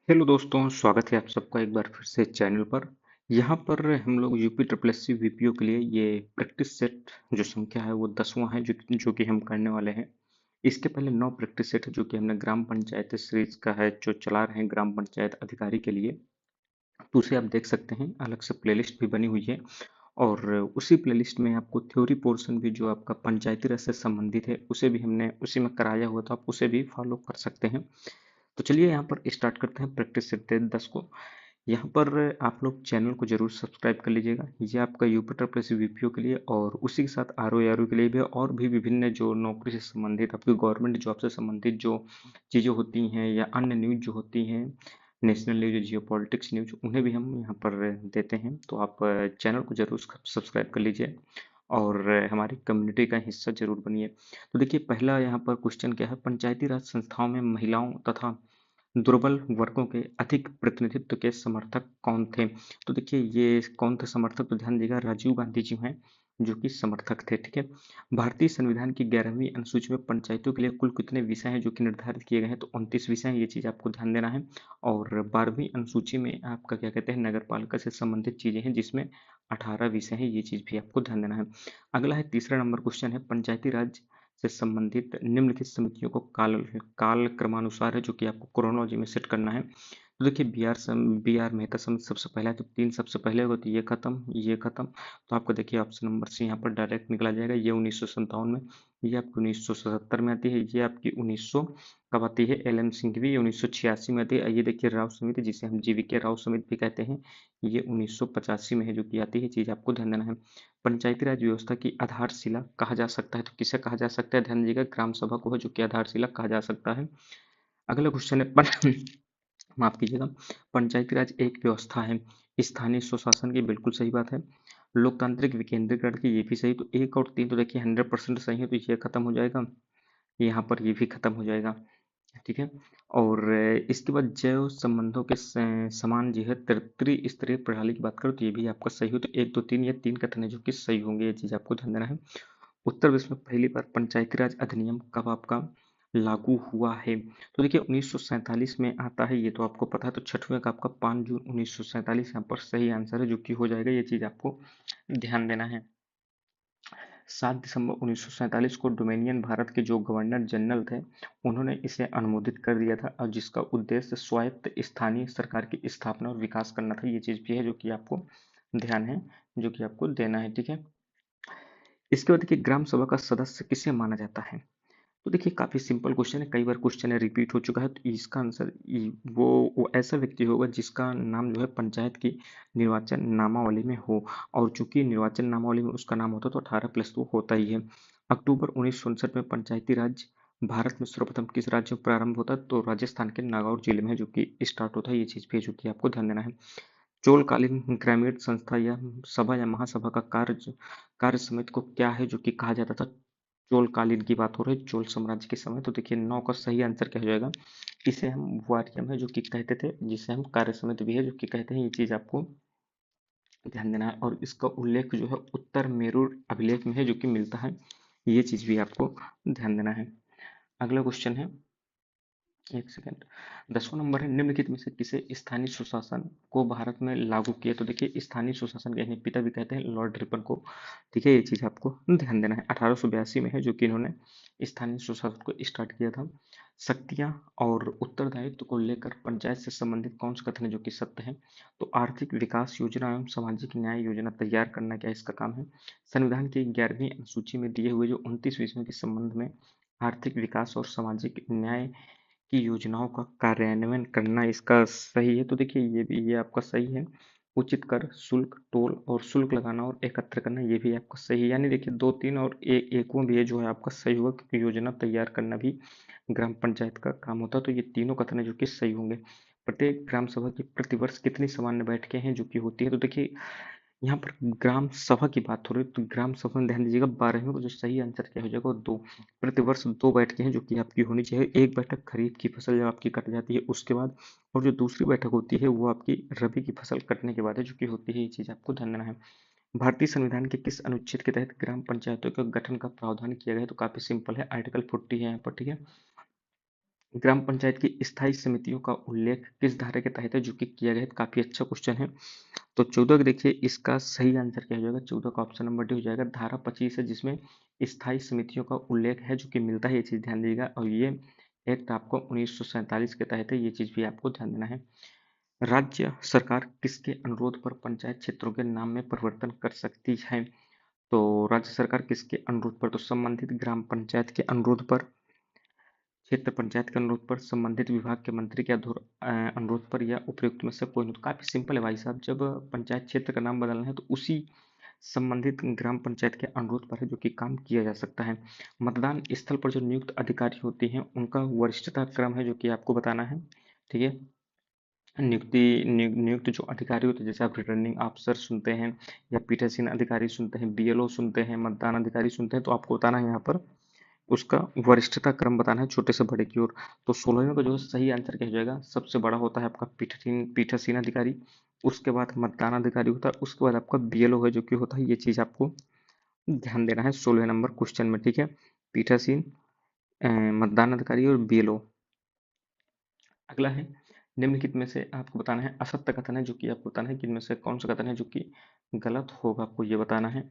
Hello दोस्तों, स्वागत है आप सबका एक बार फिर से चैनल पर। यहाँ पर हम लोग UP triple S C VPO के लिए ये प्रैक्टिस सेट जो संख्या है वो 10वां है जो कि हम करने वाले हैं। इसके पहले 9 प्रैक्टिस सेट है जो कि हमने ग्राम पंचायत सीरीज का है जो चला रहे हैं ग्राम पंचायत अधिकारी के लिए। तो उसे आप देख सकते हैं, अलग से प्लेलिस्ट भी बनी हुई है। और उसी प्लेलिस्ट में आपको थ्योरी पोर्शन भी जो आपका पंचायती राज से संबंधित है उसे भी हमने उसी में कराया हुआ, तो आप उसे भी फॉलो कर सकते हैं। तो चलिए यहाँ पर स्टार्ट करते हैं प्रैक्टिस सेट 10 को। यहाँ पर आप लोग चैनल को जरूर सब्सक्राइब कर लीजिएगा। ये आपका यूपीटर प्लस वीपीओ के लिए और उसी के साथ आर ओ के लिए भी, और भी विभिन्न जो नौकरी से संबंधित आपकी गवर्नमेंट जॉब से संबंधित जो चीज़ें होती हैं या अन्य न्यूज जो होती हैं, नेशनल न्यूज, जियो पॉलिटिक्स न्यूज, उन्हें भी हम यहाँ पर देते हैं। तो आप चैनल को जरूर सब्सक्राइब कर लीजिए और हमारी कम्युनिटी का हिस्सा जरूर बनिए। तो देखिए, पहला यहाँ पर क्वेश्चन क्या है, पंचायती राज संस्थाओं में महिलाओं तथा दुर्बल वर्गों के अधिक प्रतिनिधित्व के समर्थक कौन थे? तो देखिए, ये कौन थे समर्थक, तो ध्यान दीजिएगा, राजीव गांधी जी हैं जो कि समर्थक थे। ठीक है। भारतीय संविधान की 11वीं अनुसूची में पंचायतों के लिए कुल कितने विषय हैं जो कि निर्धारित किए गए हैं? तो 29 विषय हैं, ये चीज आपको ध्यान देना है। और 12वीं अनुसूची में आपका क्या कहते हैं, नगर पालिका से संबंधित चीजें हैं जिसमें 18 विषय हैं, ये चीज भी आपको ध्यान देना है। अगला है, तीसरा नंबर क्वेश्चन है, पंचायती राज से संबंधित निम्नलिखित समितियों को काल क्रमानुसार है जो कि आपको क्रोनोलॉजी में सेट करना है। तो देखिए, बी आर मेहता समिति सबसे पहला है, तो 3 सबसे पहले होगा, तो ये खत्म, ये खत्म। तो आपको देखिए ऑप्शन नंबर सी यहाँ पर डायरेक्ट निकला जाएगा। ये 1957 में, ये आपकी 1977 में आती है, ये आपकी 1900 कब आती है, एल एम सिंघवी, ये 1986 में आती है। ये देखिए राव समिति, जिसे हम जीवी के राव समिति भी कहते हैं, ये 1985 में है जो कि आती है, चीज आपको ध्यान देना है। पंचायती राज व्यवस्था की आधारशिला कहा जा सकता है, तो किसे कहा जा सकता है, ध्यान दीजिएगा, ग्राम सभा को है जो कि आधारशिला कहा जा सकता है। अगला क्वेश्चन है माफ कीजिएगा, पंचायती राज एक व्यवस्था है, स्थानीय स्वशासन की, बिल्कुल सही बात है। लोकतांत्रिक विकेंद्रीकरण की, ये भी सही। तो 1 और 3 तो देखिए 100% सही है, तो ये खत्म हो जाएगा, यहाँ पर ये भी खत्म हो जाएगा। ठीक है। और इसके बाद जैव संबंधों के समान जो है त्रिस्तरीय प्रणाली की बात करो, तो ये भी आपका सही हो। तो 1 2 3, ये 3 कथन है जो कि सही होंगे, ये चीज आपको ध्यान देना है। उत्तर प्रदेश में पहली बार पंचायती राज अधिनियम कब आपका लागू हुआ है? तो देखिए 1947 में आता है, ये तो आपको पता है। तो छठवें का आपका 5 जून 1947 यहाँ पर सही आंसर है जो कि हो जाएगा, ये चीज आपको ध्यान देना है। 7 दिसंबर 1947 को डोमिनियन भारत के जो गवर्नर जनरल थे, उन्होंने इसे अनुमोदित कर दिया था, और जिसका उद्देश्य स्वायत्त स्थानीय सरकार की स्थापना और विकास करना था। ये चीज भी है जो कि आपको ध्यान है, जो कि आपको देना है। ठीक है। इसके बाद देखिए, ग्राम सभा का सदस्य किसे माना जाता है? तो देखिए, काफी सिंपल क्वेश्चन है, कई बार क्वेश्चन है, रिपीट हो चुका है। तो इसका आंसर वो ऐसा व्यक्ति होगा जिसका नाम जो है पंचायत की निर्वाचन नामावली में हो। और चूंकि निर्वाचन नामावली में उसका नाम होता है तो 18+ तो होता ही है। अक्टूबर 1969 में पंचायती राज भारत में सर्वप्रथम किस राज्य में प्रारंभ होता है? तो राजस्थान के नागौर जिले में है जो कि स्टार्ट होता है, ये चीज भी है जो कि आपको ध्यान देना है। चोलकालीन ग्रामीण संस्था या सभा या महासभा का कार्य समिति को क्या है जो कि कहा जाता था? चोलकालीन की बात हो रही है, चोल साम्राज्य के समय। तो देखिए 9 का सही आंसर क्या हो जाएगा, इसे हम वारियम है जो कि कहते थे, जिसे हम कार्य समिति भी है जो कि कहते हैं, ये चीज आपको ध्यान देना है। और इसका उल्लेख जो है उत्तर मेरू अभिलेख में है जो कि मिलता है, ये चीज भी आपको ध्यान देना है। अगला क्वेश्चन है, एक सेकेंड, 10वां नंबर है, निम्नलिखित में से किसे स्थानीय सुशासन को भारत में लागू किया? तो देखिए, स्थानीय सुशासन के इन्हें पिता भी कहते हैं, लॉर्ड रिपन को। ठीक है, ये चीज आपको ध्यान देना है। 1882 में है जो कि इन्होंने स्थानीय सुशासन को स्टार्ट किया था। शक्तियां और उत्तरदायित्व को लेकर पंचायत से संबंधित कौन सा कथन है जो कि सत्य है? तो आर्थिक विकास योजना एवं सामाजिक न्याय योजना तैयार करना क्या इसका काम है? संविधान की 11वीं अनुसूची में दिए हुए जो 29 विषयों के संबंध में आर्थिक विकास और सामाजिक न्याय की योजनाओं का कार्यान्वयन करना इसका सही है। तो देखिए, ये आपका सही है। उचित कर, शुल्क, टोल और शुल्क लगाना और एकत्र करना, ये भी आपका सही है। यानी देखिए 2 3 और एकवां भी है जो है आपका सही होगा, क्योंकि योजना तैयार करना भी ग्राम पंचायत का काम होता है। तो ये तीनों कथन है जो कि सही होंगे। प्रत्येक ग्राम सभा की प्रतिवर्ष कितनी सामान्य बैठकें हैं जो कि होती है? तो देखिए, यहाँ पर ग्राम सभा की बात हो रही है, तो ग्राम सभा में ध्यान दीजिएगा, 12वें को जो सही आंसर क्या हो जाएगा, वो 2। प्रतिवर्ष 2 बैठकें हैं जो कि आपकी होनी चाहिए। एक बैठक खरीफ की फसल जब आपकी कट जाती है उसके बाद, और जो दूसरी बैठक होती है वो आपकी रबी की फसल कटने के बाद है जो कि होती है, ये चीज आपको ध्यान देना है। भारतीय संविधान के किस अनुच्छेद के तहत ग्राम पंचायतों के गठन का प्रावधान किया गया है? तो काफी सिंपल है, आर्टिकल 40 है यहाँ पर। ठीक है। ग्राम पंचायत की स्थायी समितियों का उल्लेख किस धारा के तहत है, जो कि किया गया है? काफी अच्छा क्वेश्चन है। तो 14 देखिए इसका सही आंसर क्या हो जाएगा? 14 का ऑप्शन नंबर डी हो जाएगा। धारा 25 है जिसमें स्थायी समितियों का उल्लेख है, जो कि मिलता है, ये चीज ध्यान दीजिएगा। और ये एक्ट आपको 1947 के तहत है, ये चीज भी आपको ध्यान देना है। राज्य सरकार किसके अनुरोध पर पंचायत क्षेत्रों के नाम में परिवर्तन कर सकती है? तो राज्य सरकार किसके अनुरोध पर? तो संबंधित ग्राम पंचायत के अनुरोध पर, क्षेत्र पंचायत के अनुरोध पर, संबंधित विभाग के मंत्री के अनुरोध पर, या उपयुक्त में से कोई नहीं। तो काफी सिंपल है भाई साहब, जब पंचायत क्षेत्र का नाम बदलना है तो उसी संबंधित ग्राम पंचायत के अनुरोध पर है, जो कि काम किया जा सकता है। मतदान स्थल पर जो नियुक्त अधिकारी होते हैं उनका वरिष्ठता क्रम है, जो कि आपको बताना है। ठीक है। नियुक्त जो अधिकारी होते हैं, जैसे आप रिटर्निंग अफसर सुनते हैं, या पीठासीन अधिकारी सुनते हैं, बीएलओ सुनते हैं, मतदान अधिकारी सुनते हैं, तो आपको बताना है यहाँ पर उसका वरिष्ठता क्रम बताना है, छोटे से बड़े की ओर। तो 16वें का जो सही आंसर क्या हो जाएगा? सबसे बड़ा होता है आपका पीठासीन अधिकारी, उसके बाद मतदान अधिकारी होता है, उसके बाद आपका बीएलओ है, जो कि होता है, ये चीज आपको ध्यान देना है 16वें नंबर क्वेश्चन में। ठीक है। पीठासीन, मतदान अधिकारी और बीएलओ। अगला है, निम्नलिखित में से आपको बताना है असत्य कथन है, जो कि आपको बताना है कि इनमें से कौन सा कथन है जो कि गलत होगा, आपको ये बताना है।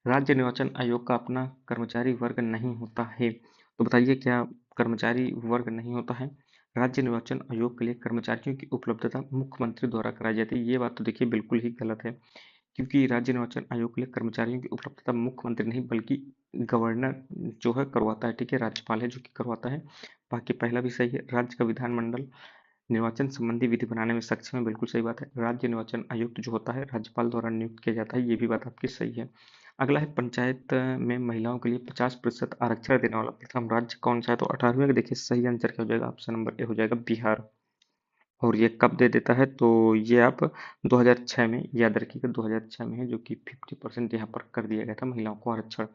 राज्य निर्वाचन आयोग का अपना कर्मचारी वर्ग नहीं होता है। तो बताइए क्या कर्मचारी वर्ग नहीं होता है? राज्य निर्वाचन आयोग के लिए कर्मचारियों की उपलब्धता मुख्यमंत्री द्वारा कराई जाती है। ये बात तो देखिए बिल्कुल ही गलत है, क्योंकि राज्य निर्वाचन आयोग के लिए कर्मचारियों की उपलब्धता मुख्यमंत्री नहीं बल्कि गवर्नर जो है करवाता है। ठीक है, राज्यपाल है जो कि करवाता है। बाकी पहला भी सही है। राज्य का विधानमंडल निर्वाचन संबंधी विधि बनाने में सक्षम है, बिल्कुल सही बात है। राज्य निर्वाचन आयुक्त जो होता है राज्यपाल द्वारा नियुक्त किया जाता है, ये भी बात आपकी सही है। अगला है, पंचायत में महिलाओं के लिए 50% आरक्षण देने वाला प्रथम राज्य कौन सा है? तो 18वें का देखिए सही आंसर क्या हो जाएगा? ऑप्शन नंबर ए हो जाएगा, बिहार। और ये कब दे देता है? तो ये आप 2006 में याद रखिएगा, 2006 में है, जो कि 50% यहाँ पर कर दिया गया था महिलाओं को आरक्षण।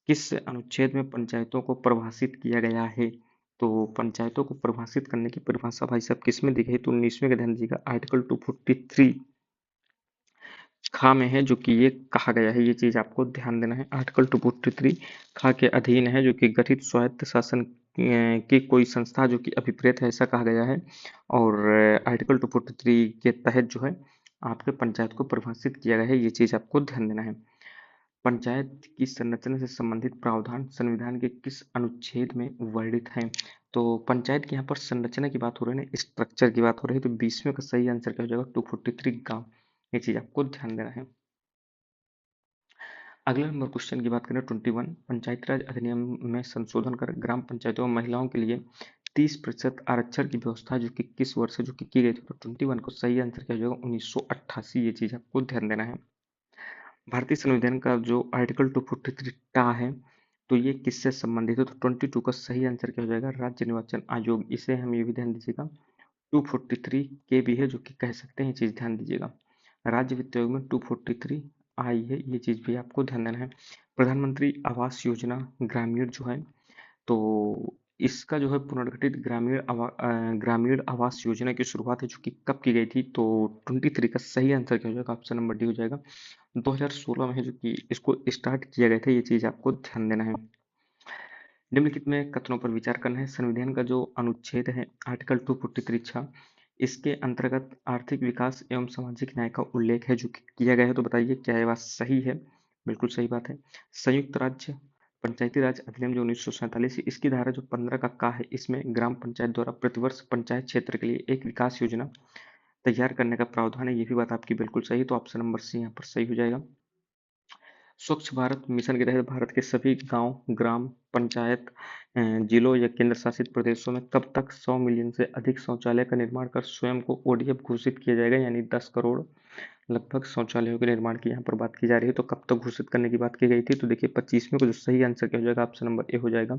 किस अनुच्छेद में पंचायतों को परिभाषित किया गया है? तो पंचायतों को परिभाषित करने की परिभाषा भाई साहब किस में दी गई? तो 19वें का ध्यान दीजिएगा, आर्टिकल 243 खा में है, जो कि ये कहा गया है, ये चीज आपको ध्यान देना है। आर्टिकल 243 खा के अधीन है, जो कि गठित स्वायत्त शासन की कोई संस्था जो कि अभिप्रेत है, ऐसा कहा गया है। और आर्टिकल 243 के तहत जो है आपके पंचायत को परिभाषित किया गया है, ये चीज आपको ध्यान देना है। पंचायत की संरचना से संबंधित प्रावधान संविधान के किस अनुच्छेद में वर्णित है? तो पंचायत की यहाँ पर संरचना की बात हो रही है ना, स्ट्रक्चर की बात हो रही है, तो 20वें का सही आंसर क्या हो जाएगा? 243 गांव, ये चीज आपको ध्यान देना है। अगले नंबर क्वेश्चन की बात करें 21, पंचायती राज अधिनियम में संशोधन कर ग्राम पंचायतों में महिलाओं के लिए 30% आरक्षण की व्यवस्था जो कि किस वर्ष से जो कि की गई थी? तो 21 को सही आंसर क्या हो जाएगा? 1988, ये चीज आपको ध्यान देना है। भारतीय संविधान का जो आर्टिकल 243 टा है, तो ये किससे संबंधित है? तो 22 का सही आंसर क्या हो जाएगा? राज्य निर्वाचन आयोग। इसे हम ये भी ध्यान दीजिएगा, 243 के भी है, जो कि कह सकते हैं, ये चीज ध्यान दीजिएगा। राज्य वित्त आयोग में 243 आई है, ये चीज भी आपको ध्यान देना है। प्रधानमंत्री आवास योजना ग्रामीण जो है, तो इसका जो है पुनर्गठित ग्रामीण आवास योजना की शुरुआत है, जो कि कब की गई थी? तो 23 का सही आंसर क्या हो जाएगा? ऑप्शन नंबर डी हो जाएगा, 2016 में है, जो कि इसको स्टार्ट किया गया था, ये चीज आपको ध्यान देना है। निम्नलिखित में कथनों पर विचार करना है। संविधान का जो अनुच्छेद है आर्टिकल 243 इसके अंतर्गत आर्थिक विकास एवं सामाजिक न्याय का उल्लेख है, जो कि किया गया है। तो बताइए क्या ये बात सही है? बिल्कुल सही बात है। संयुक्त राज्य पंचायती राज अधिनियम जो 1947 इसकी धारा जो 15 का है, इसमें ग्राम पंचायत द्वारा प्रतिवर्ष पंचायत क्षेत्र के लिए एक विकास योजना तैयार करने का प्रावधान है, ये भी बात आपकी बिल्कुल सही है। तो ऑप्शन नंबर सी यहाँ पर सही हो जाएगा। स्वच्छ भारत मिशन के तहत भारत के सभी गांव, ग्राम पंचायत, जिलों या केंद्र शासित प्रदेशों में कब तक 100 मिलियन से अधिक शौचालय का निर्माण कर स्वयं को ओडीएफ घोषित किया जाएगा, यानी 10 करोड़ लगभग शौचालयों के निर्माण की यहाँ पर बात की जा रही है। तो कब तक घोषित करने की बात की गई थी? तो देखिए 25वें को जो सही आंसर क्या हो जाएगा? ऑप्शन नंबर ए हो जाएगा,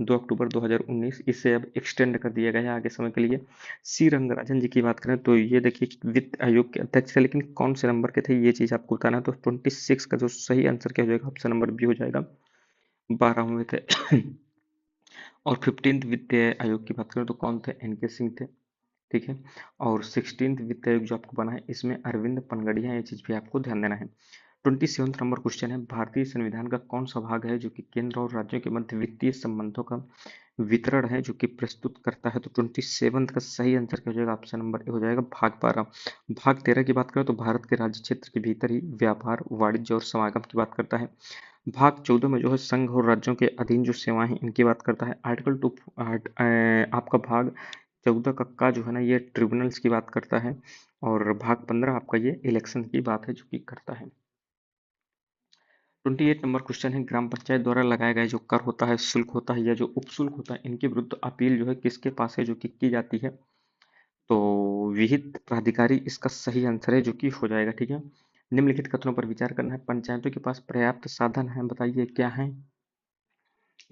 2 अक्टूबर 2019। इसे अब एक्सटेंड कर दिया गया है आगे समय के लिए। सी रंगराजन जी की बात करें तो ये देखिए वित्त आयोग के अध्यक्ष थे, लेकिन कौन से नंबर के थे, ये चीज आपको बताना है। तो 26 का जो सही आंसर क्या हो जाएगा? ऑप्शन नंबर बी हो जाएगा, 12वें थे। और 15th वित्त आयोग की बात करें तो कौन थे? एन के सिंह थे। ठीक है। और 16th वित्त आयोग जो आपको बना है, इसमें अरविंद पनगड़िया, ये चीज भी आपको ध्यान देना है। 27वां नंबर क्वेश्चन है, भारतीय संविधान का कौन सा भाग है जो कि केंद्र और राज्यों के मध्य वित्तीय संबंधों का वितरण है जो कि प्रस्तुत करता है। तो 27 का सही आंसर क्या हो जाएगा? ऑप्शन नंबर ए हो जाएगा भाग 12। भाग 13 की बात करें तो भारत के राज्य क्षेत्र के भीतर ही व्यापार, वाणिज्य और समागम की बात करता है। भाग 14 में जो है संघ और राज्यों के अधीन जो सेवाएं हैं इनकी बात करता है। आर्टिकल टू आपका भाग 14 का जो है ना ये ट्रिब्यूनल्स की बात करता है। और भाग 15 आपका ये इलेक्शन की बात है जो कि करता है। 28 नंबर क्वेश्चन है, ग्राम पंचायत द्वारा लगाया गया जो कर होता है, शुल्क होता है या जो उपशुल्क होता है, इनके विरुद्ध अपील जो है किसके पास है जो कि की जाती है? तो विहित प्राधिकारी इसका सही आंसर है जो कि हो जाएगा। ठीक है, निम्नलिखित कथनों पर विचार करना है। पंचायतों के पास पर्याप्त साधन है, बताइए क्या है?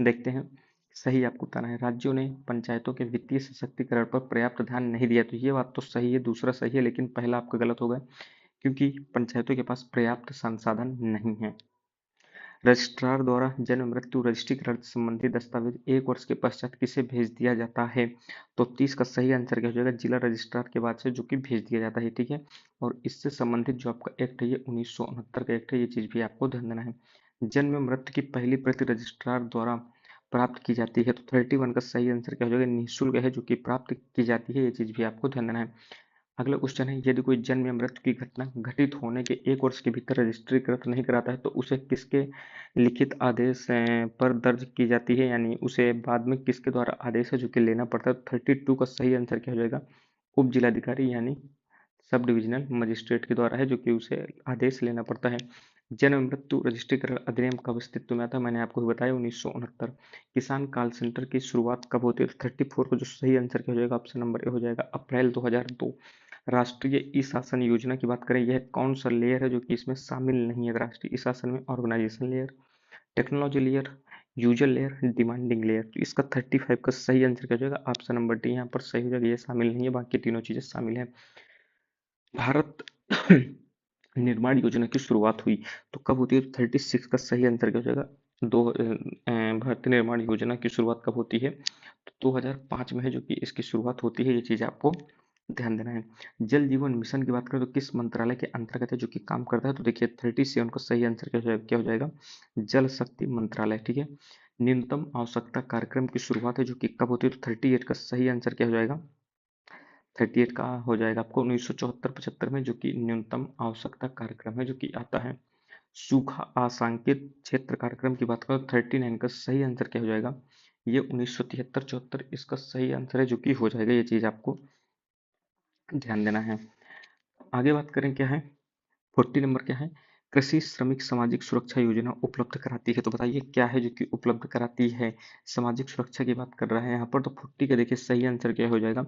देखते हैं। सही आपको बताना है। राज्यों ने पंचायतों के वित्तीय सशक्तिकरण पर पर्याप्त ध्यान नहीं दिया, तो ये बात तो सही है। दूसरा सही है, लेकिन पहला आपका गलत होगा क्योंकि पंचायतों के पास पर्याप्त संसाधन नहीं है। रजिस्ट्रार द्वारा जन्म मृत्यु रजिस्ट्रीकरण संबंधी दस्तावेज 1 वर्ष के पश्चात किसे भेज दिया जाता है? तो 30 का सही आंसर क्या हो जाएगा? जिला रजिस्ट्रार के बाद से जो कि भेज दिया जाता है। ठीक है, और इससे संबंधित जो आपका एक्ट है ये 1969 का एक्ट है, ये चीज भी आपको ध्यान देना है। जन्म मृत्यु की पहली प्रति रजिस्ट्रार द्वारा प्राप्त की जाती है, तो 31 का सही आंसर क्या हो जाएगा? निःशुल्क है जो कि प्राप्त की जाती है, ये चीज भी आपको ध्यान देना है। अगला क्वेश्चन है, यदि कोई जन्म या मृत्यु की घटना घटित होने के 1 वर्ष के भीतर रजिस्ट्रीकृत नहीं कराता है तो उसे किसके लिखित आदेश पर दर्ज की जाती है, यानी उसे बाद में किसके द्वारा आदेश है जो कि लेना पड़ता है? 32 का सही आंसर क्या हो जाएगा? उप जिलाधिकारी यानी सब डिविजनल मजिस्ट्रेट के द्वारा है जो कि उसे आदेश लेना पड़ता है। जन्म मृत्यु रजिस्ट्रीकरण अधिनियम कब अस्तित्व में आता है? मैंने आपको बताया 1969। किसान कॉल सेंटर की शुरुआत कब होती है? 34 को जो सही आंसर क्या हो जाएगा? ऑप्शन नंबर ए हो जाएगा अप्रैल 2002। राष्ट्रीय ई शासन योजना की बात करें, यह कौन सा लेयर है जो कि इसमें शामिल नहीं है? राष्ट्रीय ई शासन में organisation layer, technology layer, user layer, demanding layer. तो इसका 35 का सही आंसर क्या हो जाएगा? ऑप्शन नंबर डी यहाँ पर सही हो जाएगा, ये शामिल नहीं है, बाकी तीनों चीजें शामिल है। भारत निर्माण योजना की शुरुआत हुई तो कब होती है? 36 का सही आंसर क्या हो जाएगा? भारतीय निर्माण योजना की शुरुआत कब होती है? तो 2005 में है जो कि इसकी शुरुआत होती है, ये चीज आपको ध्यान देना है। जल जीवन मिशन की बात करें तो किस मंत्रालय के अंतर्गत है जो कि काम करता है? तो देखिए 37 का सही आंसर क्या हो जाएगा? जल शक्ति मंत्रालय। ठीक है, न्यूनतम आवश्यकता कार्यक्रम की शुरुआत है जो कि कब होती है? तो 38 का सही आंसर क्या हो जाएगा? 38 का हो जाएगा आपको 1974-75 में, जो कि न्यूनतम आवश्यकता कार्यक्रम है जो कि आता है। सूखा आशंकित क्षेत्र कार्यक्रम की बात करें 39 का सही आंसर क्या हो जाएगा? ये 1973-74 इसका सही आंसर है जो कि हो जाएगा, ये चीज आपको ध्यान देना है। आगे बात करें क्या है? 40 नंबर क्या है? कृषि श्रमिक सामाजिक सुरक्षा योजना उपलब्ध कराती है, तो बताइए क्या है जो कि उपलब्ध कराती है? सामाजिक सुरक्षा की बात कर रहा है यहाँ पर, तो 40 का देखिए सही आंसर क्या हो जाएगा?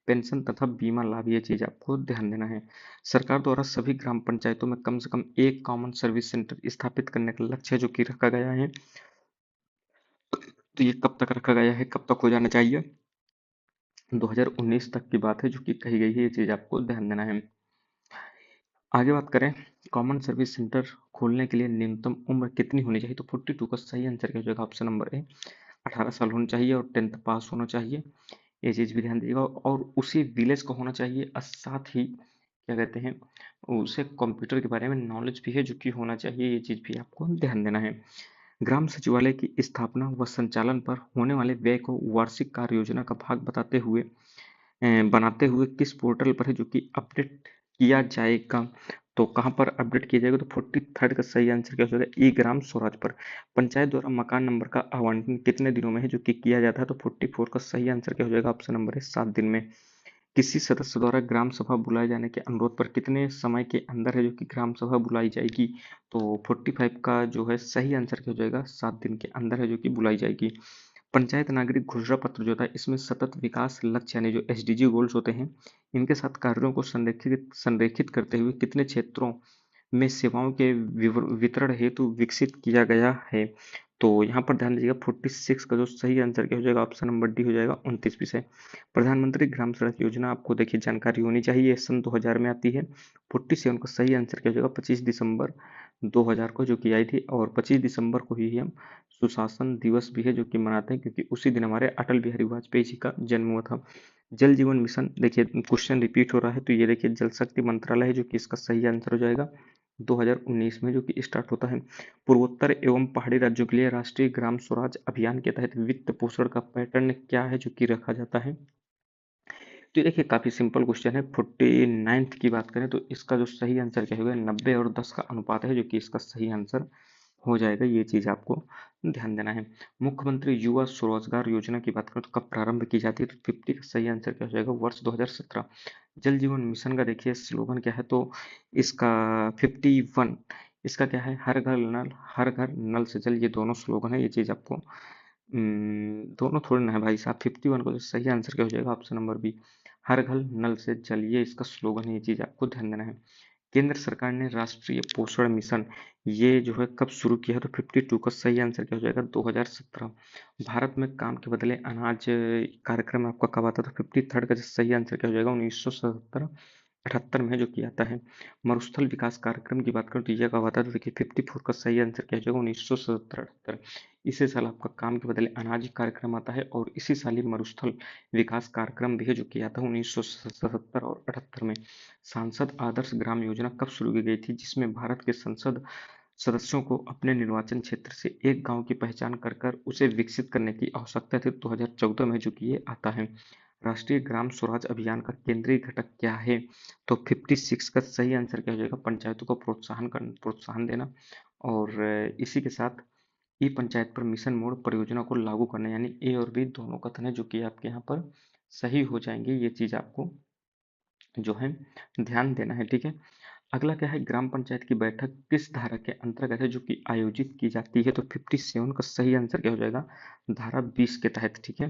पेंशन तथा बीमा लाभ, ये चीज आपको ध्यान देना है। सरकार द्वारा सभी ग्राम पंचायतों में कम से कम एक कॉमन सर्विस सेंटर स्थापित करने का लक्ष्य है जो कि रखा गया है, तो ये कब तक रखा गया है, कब तक हो जाना चाहिए? 2019 तक की बात है जो कि कही गई है, ये चीज आपको ध्यान देना है। आगे बात करें, कॉमन सर्विस सेंटर खोलने के लिए न्यूनतम उम्र कितनी होनी चाहिए? तो 42 का सही आंसर क्या हो जाएगा? ऑप्शन नंबर ए 18 साल होना चाहिए और 10th पास होना चाहिए, ये चीज भी ध्यान दीजिएगा। और उसी विलेज का होना चाहिए और साथ ही क्या कहते हैं, उसे कंप्यूटर के बारे में नॉलेज भी है जो कि होना चाहिए, ये चीज भी आपको ध्यान देना है। ग्राम सचिवालय की स्थापना व संचालन पर होने वाले व्यय को वार्षिक कार्य योजना का भाग बनाते हुए किस पोर्टल पर है जो कि अपडेट किया जाएगा? तो कहाँ पर अपडेट किया जाएगा? तो 43 का सही आंसर क्या हो जाएगा? ई ग्राम स्वराज पर। पंचायत द्वारा मकान नंबर का आवंटन कितने दिनों में है जो कि किया जाता है? तो 44 का सही आंसर क्या हो जाएगा? ऑप्शन नंबर है 7 दिन में। किसी सदस्य द्वारा ग्राम सभा बुलाए जाने के अनुरोध पर कितने समय के अंदर है जो कि ग्राम सभा बुलाई जाएगी? तो 45 का जो है सही आंसर क्या हो जाएगा? 7 दिन के अंदर है जो कि बुलाई जाएगी। पंचायत नागरिक घोषणा पत्र जो था इसमें सतत विकास लक्ष्य यानी जो एसडीजी गोल्स होते हैं, इनके साथ कार्यों को संरेखित करते हुए कितने क्षेत्रों में सेवाओं के वितरण हेतु विकसित किया गया है? तो यहाँ पर ध्यान दीजिएगा 46 का जो सही आंसर क्या हो जाएगा? ऑप्शन नंबर डी हो जाएगा 29 विषय। प्रधानमंत्री ग्राम सड़क योजना आपको देखिए जानकारी होनी चाहिए, सन 2000 में आती है। 47 का सही आंसर क्या हो जाएगा? 25 दिसंबर 2000 को जो की आई थी, और 25 दिसंबर को ही हम सुशासन दिवस भी है जो कि मनाते हैं क्योंकि उसी दिन हमारे अटल बिहारी वाजपेयी जी का जन्म हुआ था। जल जीवन मिशन, देखिए क्वेश्चन रिपीट हो रहा है, तो ये देखिए जल शक्ति मंत्रालय है जो कि इसका सही आंसर हो जाएगा। 2019 में जो कि स्टार्ट होता है। पूर्वोत्तर एवं पहाड़ी राज्यों के लिए राष्ट्रीय ग्राम स्वराज अभियान के तहत वित्त पोषण का पैटर्न क्या है जो कि रखा जाता है? तो देखिए काफ़ी सिंपल क्वेश्चन है। 49th की बात करें तो इसका जो सही आंसर क्या होगा, 90 और 10 का अनुपात है जो कि इसका सही आंसर हो जाएगा। ये चीज़ आपको ध्यान देना है। मुख्यमंत्री युवा स्वरोजगार योजना की बात करें तो कब प्रारंभ की जाती है, तो 50 का सही आंसर क्या हो जाएगा, वर्ष 2017। जल जीवन मिशन का देखिए स्लोगन क्या है, तो इसका 51, इसका क्या है, हर घर नल, हर घर नल से जल, ये दोनों स्लोगन है। ये चीज़ आपको दोनों थोड़ी ना है भाई साहब। 51 का जो सही आंसर क्या हो जाएगा, ऑप्शन नंबर बी, हर घर नल से जल, ये इसका स्लोगन है। ये चीज़ आपको ध्यान देना है। केंद्र सरकार ने राष्ट्रीय पोषण मिशन ये जो है कब शुरू किया है, तो 52 का सही आंसर क्या हो जाएगा, 2017। भारत में काम के बदले अनाज कार्यक्रम आपका कब आता था, 53rd का जो सही आंसर क्या हो जाएगा, 1977 78 में जो कि आता है। मरुस्थल विकास कार्यक्रम की बात करें तो ये कब आता है, तो देखिए 54 का सही आंसर क्या हो जाएगा, 1977 78। इसी साल आपका काम के बदले अनाज कार्यक्रम आता है और इसी साल ही मरुस्थल विकास कार्यक्रम भी है जो कि आता है 1977 और 78 में। सांसद आदर्श ग्राम योजना कब शुरू की गई थी, जिसमें भारत के संसद सदस्यों को अपने निर्वाचन क्षेत्र से एक गांव की पहचान कर कर उसे विकसित करने की आवश्यकता थी, 2014 में जो कि ये आता है। राष्ट्रीय ग्राम स्वराज अभियान का केंद्रीय घटक क्या है, तो 56 का सही आंसर क्या हो जाएगा, पंचायतों को प्रोत्साहन देना और इसी के साथ ई पंचायत पर मिशन मोड परियोजना को लागू करना, यानी ए और बी दोनों कथन है जो कि आपके यहाँ पर सही हो जाएंगे। ये चीज आपको जो है ध्यान देना है, ठीक है। अगला क्या है, ग्राम पंचायत की बैठक किस धारा के अंतर्गत है जो कि आयोजित की जाती है, तो 57 का सही आंसर क्या हो जाएगा, धारा 20 के तहत, ठीक है।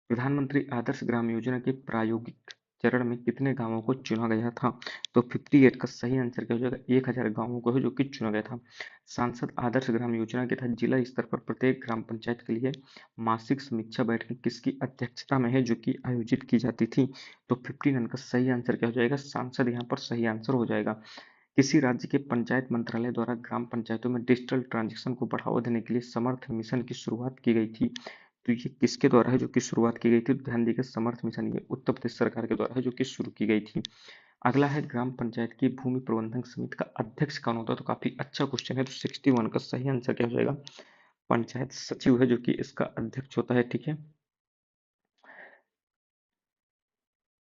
प्रधानमंत्री आदर्श ग्राम योजना के प्रायोगिक चरण में कितने गांवों को चुना गया था, तो 58 का सही आंसर क्या हो जाएगा, 1000 गांवों को है जो कि चुना गया था। सांसद आदर्श ग्राम योजना के तहत जिला स्तर पर प्रत्येक ग्राम पंचायत के लिए मासिक समीक्षा बैठक किसकी अध्यक्षता में है जो कि आयोजित की जाती थी, तो 59 का सही आंसर क्या हो जाएगा, सांसद यहाँ पर सही आंसर हो जाएगा। किसी राज्य के पंचायत मंत्रालय द्वारा ग्राम पंचायतों में डिजिटल ट्रांजेक्शन को बढ़ावा देने के लिए समर्थ मिशन की शुरुआत की गई थी, तो ये किसके द्वारा है जो कि शुरुआत की गई थी, तो ध्यान दीजिएगा समर्थ मिशन ये उत्तर प्रदेश सरकार के द्वारा है जो कि शुरू की गई थी। अगला है ग्राम पंचायत की भूमि प्रबंधन समिति का अध्यक्ष कौन होता है, तो काफी अच्छा क्वेश्चन है। तो 61 का सही आंसर क्या हो जाएगा, पंचायत सचिव है जो कि इसका अध्यक्ष होता है, ठीक है।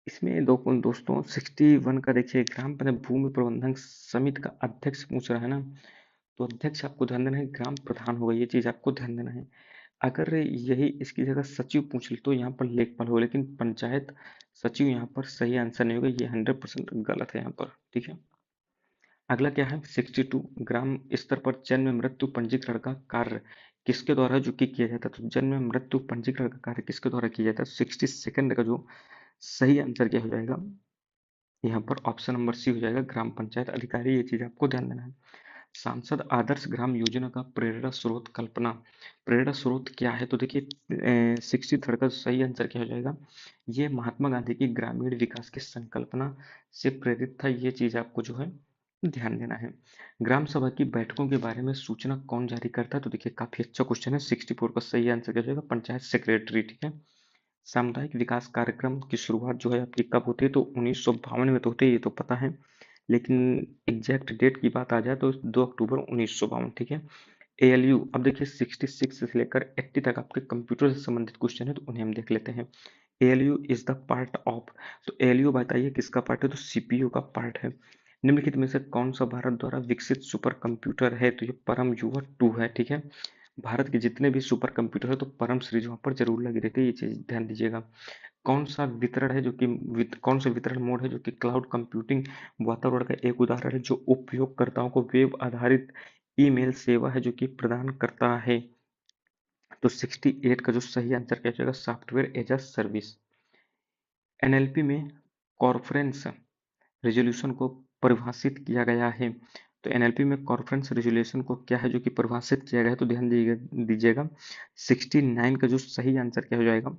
इसमें दो दोस्तों 61 का देखिए, ग्राम पंचायत भूमि प्रबंधन समिति का अध्यक्ष पूछ रहा है ना, तो अध्यक्ष आपको ध्यान देना है, ग्राम प्रधान होगा। ये चीज आपको ध्यान देना है। अगर यही इसकी जगह सचिव पूछ ले तो यहाँ पर लेखपाल होगा, लेकिन पंचायत सचिव यहाँ पर सही आंसर नहीं होगा, ये 100% गलत है यहाँ पर, ठीक है। अगला क्या है, 62 ग्राम स्तर पर जन्म मृत्यु पंजीकरण का कार्य किसके द्वारा जो कि किया जाता है, तो जन्म मृत्यु पंजीकरण का कार्य किसके द्वारा किया जाता है, 62 का जो सही आंसर क्या हो जाएगा, यहाँ पर ऑप्शन नंबर सी हो जाएगा, ग्राम पंचायत अधिकारी। ये चीज आपको ध्यान देना है। सांसद आदर्श ग्राम योजना का प्रेरणा स्रोत कल्पना, प्रेरणा स्रोत क्या है, तो देखिए 63 का सही आंसर क्या हो जाएगा, ये महात्मा गांधी की ग्रामीण विकास की संकल्पना से प्रेरित था। ये चीज आपको जो है ध्यान देना है। ग्राम सभा की बैठकों के बारे में सूचना कौन जारी करता है, तो देखिए काफी अच्छा क्वेश्चन है। 64 का सही आंसर क्या हो जाएगा, पंचायत सेक्रेटरी, ठीक है। सामुदायिक विकास कार्यक्रम की शुरुआत जो है आपकी कब होती है, तो 1952 में तो होती है, ये तो पता है, लेकिन एग्जैक्ट डेट की बात आ जाए तो 2 अक्टूबर 1952, ठीक है। एएलयू, अब देखिए 66 से लेकर 80 तक आपके कंप्यूटर से संबंधित क्वेश्चन है, तो उन्हें हम देख लेते हैं। ALU is the part of, तो एएलयू बताइए किसका पार्ट है, तो सीपीयू का पार्ट है। निम्नलिखित में से कौन सा भारत द्वारा विकसित सुपर कंप्यूटर है, तो ये परम युवा 2 है, ठीक है। भारत के जितने भी सुपर कंप्यूटर है तो परम सीरीज वहां पर जरूर लगी रहती है, ये चीज ध्यान दीजिएगा। कौन सा वितरण है जो कि कौन सा वितरण मोड है जो कि क्लाउड कंप्यूटिंग वातावरण का एक उदाहरण है, जो उपयोगकर्ताओं को वेब आधारित ईमेल सेवा है जो कि प्रदान करता है, तो 68 का जो सही आंसर क्या हो जाएगा, software as a service. NLP में कॉन्फ्रेंस रेजोल्यूशन को परिभाषित किया गया है, तो एनएलपी में कॉन्फ्रेंस रेजोल्यूशन को क्या है जो कि परिभाषित किया गया है, तो ध्यान दीजिएगा 69 का जो सही आंसर क्या हो जाएगा,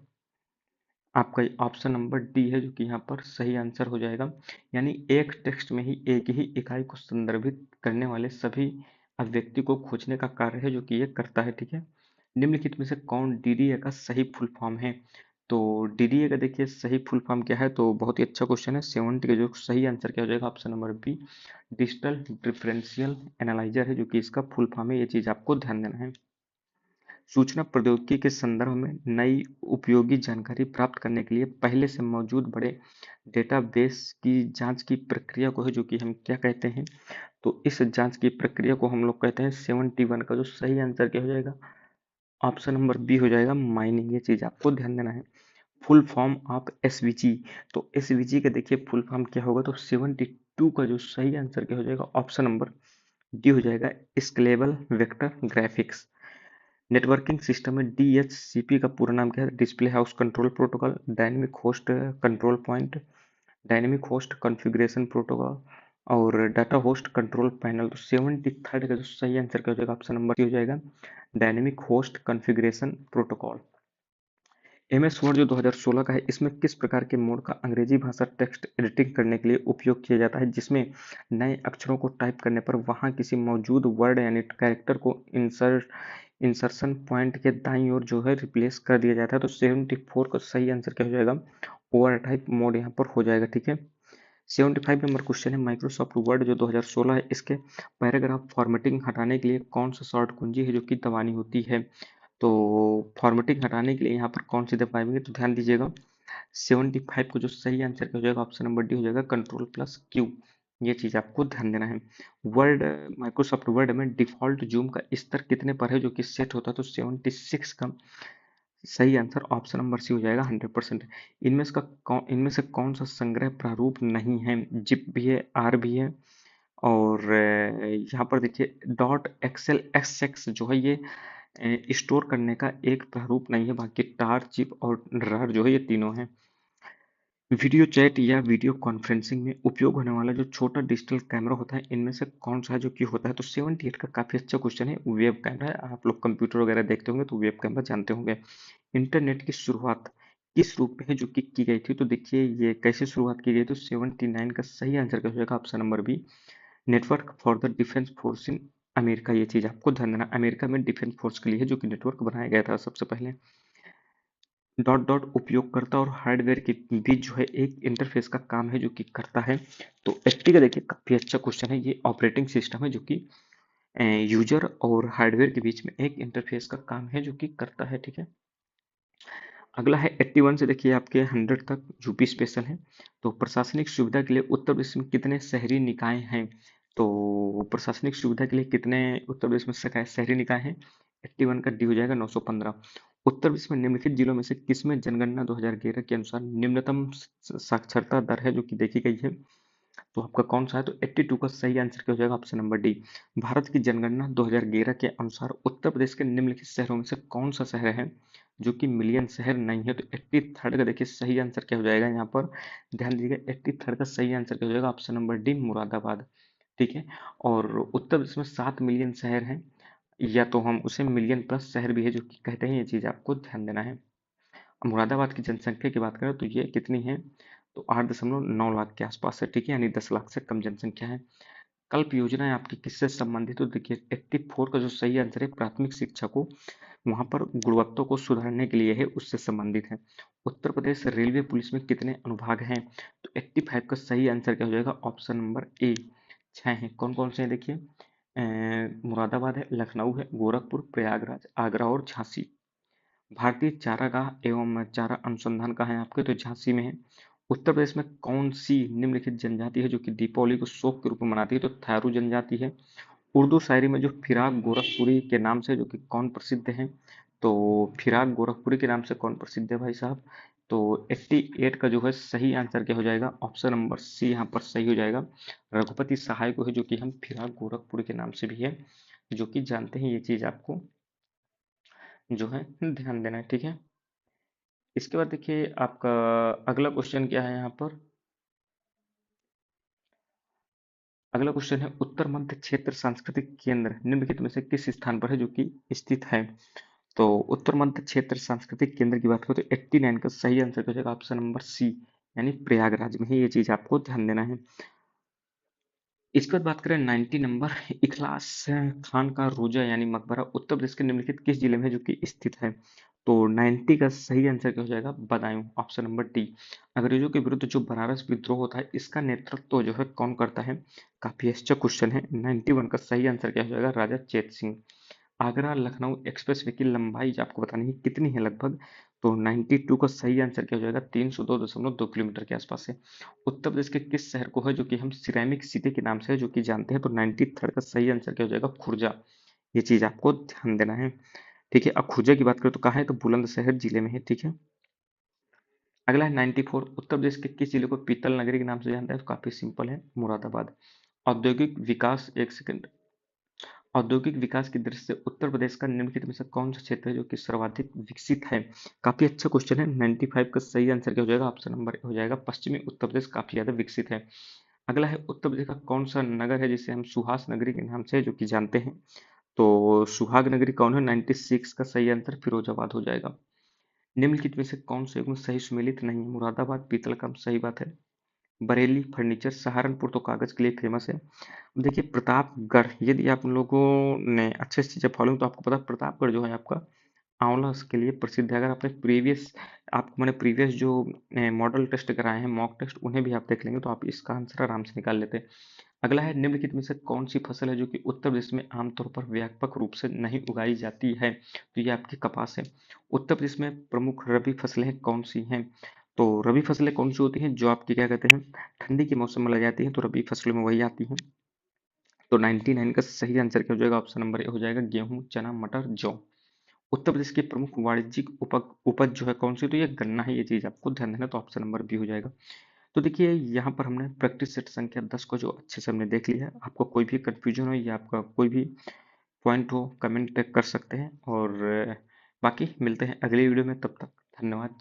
आपका ऑप्शन नंबर डी है जो कि यहाँ पर सही आंसर हो जाएगा। यानी एक टेक्स्ट में ही एक ही इकाई को संदर्भित करने वाले सभी अभिव्यक्ति को खोजने का कार्य है जो कि ये करता है, ठीक है। निम्नलिखित में से कौन डीडीए का सही फुल फॉर्म है, तो डीडीए का देखिए सही फुल फॉर्म क्या है, तो बहुत ही अच्छा क्वेश्चन है। 70 का जो सही आंसर क्या हो जाएगा, option number B, digital differential analyser है जो कि इसका फुल फॉर्म है। ये चीज आपको ध्यान देना है। सूचना प्रौद्योगिकी के संदर्भ में नई उपयोगी जानकारी प्राप्त करने के लिए पहले से मौजूद बड़े डेटाबेस की जांच की प्रक्रिया को है जो कि हम क्या कहते हैं, तो इस जांच की प्रक्रिया को हम लोग कहते हैं 71 का जो सही आंसर क्या हो जाएगा, ऑप्शन नंबर बी हो जाएगा, माइनिंग। ये चीज आपको ध्यान देना है। फुल फॉर्म ऑफ एसवीजी, तो एसवीजी का देखिए फुल फॉर्म क्या होगा, तो 72 का जो सही आंसर क्या हो जाएगा, ऑप्शन नंबर डी हो जाएगा, scalable vector graphics. Networking system में डीएचसीपी का पूरा नाम क्या है, display house control protocol, dynamic host control point, dynamic host configuration protocol और डाटा होस्ट कंट्रोल पैनल। तो 73 का जो सही आंसर क्या हो जाएगा, ऑप्शन नंबर सी हो जाएगा, dynamic host configuration protocol. MS word जो 2016 का है, इसमें किस प्रकार के मोड का अंग्रेजी भाषा टेक्स्ट एडिटिंग करने के लिए उपयोग किया जाता है, जिसमें नए अक्षरों को टाइप करने पर वहां किसी मौजूद वर्ड यानी कैरेक्टर को इंसर्शन पॉइंट के दाईं ओर जो है रिप्लेस कर दिया जाता है। तो 74 का सही आंसर क्या हो जाएगा, ओवर टाइप मोड यहाँ पर हो जाएगा। ठीक है। 75 नंबर क्वेश्चन है, माइक्रोसॉफ्ट वर्ड जो 2016 है, इसके पैराग्राफ फॉर्मेटिंग हटाने के लिए कौन सा शॉर्ट कुंजी है जो कि दबानी होती है। तो फॉर्मेटिंग हटाने के लिए यहाँ पर कौन सी दबाएंगे, तो ध्यान दीजिएगा 75 को जो सही आंसर क्या हो जाएगा, ऑप्शन नंबर डी हो जाएगा, कंट्रोल प्लस क्यू। ये चीज आपको ध्यान देना है। वर्ड, माइक्रोसॉफ्ट वर्ड में डिफॉल्ट जूम का स्तर कितने पर है जो कि सेट होता है, तो 76 का सही आंसर ऑप्शन नंबर सी हो जाएगा, 100%। इनमें से कौन सा संग्रह प्रारूप नहीं है, जिप भी है, आर भी है, और यहाँ पर देखिए डॉट एक्सएल एक्सएक्स जो है ये स्टोर करने का एक प्रारूप नहीं है, बाकी टार, चिप और रार जो है ये तीनों हैं। वीडियो चैट या वीडियो कॉन्फ्रेंसिंग में उपयोग होने वाला जो छोटा डिजिटल कैमरा होता है, इनमें से कौन सा है जो कि होता है, तो 78 का काफी अच्छा क्वेश्चन है, वेब कैमरा है। आप लोग कंप्यूटर वगैरह देखते होंगे तो वेब कैमरा जानते होंगे। इंटरनेट की शुरुआत किस रूप में है जो कि की गई थी, तो देखिए ये कैसे शुरुआत की गई, तो 79 का सही आंसर क्या हो जाएगा, option number B, network for the defence force in America. ये चीज आपको ध्यान देना, अमेरिका में डिफेंस फोर्स के लिए है जो कि नेटवर्क बनाया गया था सबसे पहले। डॉट डॉट उपयोगकर्ता और हार्डवेयर के बीच जो है एक इंटरफेस का काम है जो कि करता है। तो 80 का देखिए काफी अच्छा क्वेश्चन है, ये ऑपरेटिंग सिस्टम है जो कि यूजर और हार्डवेयर के बीच में एक इंटरफेस का काम है जो कि करता है। ठीक है। अगला है 81 से देखिए आपके 100 तक यूपी स्पेशल है। तो प्रशासनिक सुविधा के लिए उत्तर प्रदेश में कितने शहरी निकाय हैं, तो प्रशासनिक सुविधा के लिए कितने उत्तर प्रदेश में शहरी निकाय हैं, 81 का डी हो जाएगा, 915। उत्तर प्रदेश में निम्नलिखित जिलों में से किसमें जनगणना 2011 के अनुसार निम्नतम साक्षरता दर है जो कि देखी गई है, तो आपका कौन सा है, तो 82 का सही आंसर क्या हो जाएगा, ऑप्शन नंबर डी। भारत की जनगणना 2011 के अनुसार उत्तर प्रदेश के निम्नलिखित शहरों में से कौन सा शहर है जो कि मिलियन शहर नहीं है, तो 83 का देखिए सही आंसर क्या हो जाएगा, यहाँ पर ध्यान दीजिएगा 83 का सही आंसर क्या हो जाएगा, ऑप्शन नंबर डी, मुरादाबाद। ठीक है। और उत्तर प्रदेश में 7 मिलियन शहर हैं, या तो हम उसे मिलियन प्लस शहर भी है जो कि कहते हैं, ये चीज आपको ध्यान देना है। मुरादाबाद की जनसंख्या की बात करें तो ये कितनी है, तो 8.9 लाख के आसपास है। ठीक है, यानी 10 लाख से कम जनसंख्या है। कल्प योजना है आपकी किससे संबंधित, तो देखिए 84 का जो सही आंसर है, प्राथमिक शिक्षा को वहां पर गुणवत्ता को सुधारने के लिए है, उससे संबंधित है। उत्तर प्रदेश रेलवे पुलिस में कितने अनुभाग हैं, तो 85 का सही आंसर क्या हो जाएगा, ऑप्शन नंबर ए, 6 हैं। कौन कौन से हैं देखिए, मुरादाबाद है, लखनऊ है, गोरखपुर, प्रयागराज, आगरा और झांसी। भारतीय चारागाह एवं चारा अनुसंधान कहाँ है आपके, तो झांसी में है। उत्तर प्रदेश में कौन सी निम्नलिखित जनजाति है जो कि दीपावली को शोक के रूप में मनाती है, तो थारू जनजाति है। उर्दू शायरी में जो फिराक गोरखपुरी के नाम से जो कि कौन प्रसिद्ध है, तो फिराक गोरखपुरी के नाम से कौन प्रसिद्ध है भाई साहब, तो 88 का जो है सही आंसर क्या हो जाएगा, ऑप्शन नंबर सी यहाँ पर सही हो जाएगा, रघुपति सहाय को है जो कि हम फिराक गोरखपुरी के नाम से भी है जो कि जानते हैं। ये चीज आपको जो है ध्यान देना है। ठीक है। इसके बाद देखिए आपका अगला क्वेश्चन क्या है यहाँ पर, अगला क्वेश्चन है, उत्तर मध्य क्षेत्र सांस्कृतिक केंद्र निम्नलिखित में से किस स्थान पर है जो कि स्थित है। तो उत्तर मध्य क्षेत्र सांस्कृतिक केंद्र की बात करें तो 89 का सही आंसर हो जाएगा, ऑप्शन नंबर सी, यानी प्रयागराज में है। ये चीज आपको ध्यान देना है। इसके बाद बात करें 90 नंबर, इखलास खान का रोजा यानी मकबरा उत्तर प्रदेश के निम्नलिखित किस जिले में है जो कि स्थित है, तो 90 का सही आंसर क्या हो जाएगा? Badaun, option number D. अंग्रेजों के विरुद्ध जो बनारस विद्रोह होता है इसका नेतृत्व जो है कौन करता है? काफी अच्छा क्वेश्चन है। 91 का सही आंसर क्या हो जाएगा? राजा चेत सिंह। आगरा लखनऊ एक्सप्रेसवे की लंबाई आपको बतानी है कितनी है लगभग? तो 92 का सही आंसर क्या हो जाएगा? 302.2 किलोमीटर के आसपास है। उत्तर प्रदेश के किस शहर को है जो कि हम सिरेमिक सिटी के नाम से जो कि जानते हैं? तो 93 का सही आंसर क्या हो जाएगा? खुर्जा। ये चीज आपको ध्यान देना है। ठीक है, अब खुर्जा की बात करें तो कहाँ है? तो बुलंदशहर जिले में है। ठीक है, अगला है 94। उत्तर प्रदेश के किस जिले को पीतल नगरी के नाम से जानते हैं? तो काफी सिंपल है, मुरादाबाद। औद्योगिक विकास, एक सेकंड। औद्योगिक विकास की दृष्टि से उत्तर प्रदेश का निम्नलिखित में से कौन सा क्षेत्र है जो कि सर्वाधिक विकसित है? काफी अच्छा क्वेश्चन है। 95 का सही आंसर क्या हो जाएगा? ऑप्शन नंबर हो जाएगा पश्चिमी उत्तर प्रदेश काफी ज्यादा विकसित है। अगला है उत्तर प्रदेश का कौन सा नगर है जिसे हम सुहास नगरी के नाम से जो कि जानते हैं? तो सुहाग नगरी कौन है? 96 का सही आंसर फिरोजाबाद हो जाएगा। निम्नलिखित में से कौन से युग्म सही सुमेलित नहीं है? मुरादाबाद पीतल का सही बात है। बरेली फर्नीचर, सहारनपुर तो कागज के लिए फेमस है। देखिए प्रतापगढ़, यदि आप लोगों ने अच्छे से चीजें फॉलो तो आपको पता है प्रतापगढ़ जो है आपका आंवला के लिए प्रसिद्ध है। अगर आपने प्रीवियस आपको मैंने प्रीवियस जो मॉडल टेस्ट कराए हैं, मॉक टेस्ट, उन्हें भी आप देख लेंगे तो आप इसका आंसर आराम से निकाल लेते हैं। अगला है निम्नलिखित में से कौन सी फसल है जो कि उत्तर प्रदेश में आमतौर पर व्यापक रूप से नहीं उगाई जाती है? तो ये आपकी कपास है। उत्तर प्रदेश में प्रमुख रबी फसलें कौन सी हैं? तो रबी फसलें कौन सी होती हैं जो आपकी क्या कहते हैं ठंडी के मौसम में लग जाती हैं? तो रबी फसलों में वही आती हैं। तो 99 का सही आंसर क्या हो जाएगा? ऑप्शन नंबर ए हो जाएगा गेहूं, चना, मटर, जौ। उत्तर प्रदेश की प्रमुख वाणिज्यिक उपज जो है कौन सी? तो ये गन्ना है। ये चीज आपको ध्यान देना, तो ऑप्शन नंबर बी हो जाएगा। तो देखिए यहाँ पर हमने प्रैक्टिस सेट संख्या 10 को जो अच्छे से हमने देख लिया है। आपको कोई भी कंफ्यूजन हो या आपका कोई भी पॉइंट हो कमेंट कर सकते हैं। और बाकी मिलते हैं अगली वीडियो में, तब तक धन्यवाद।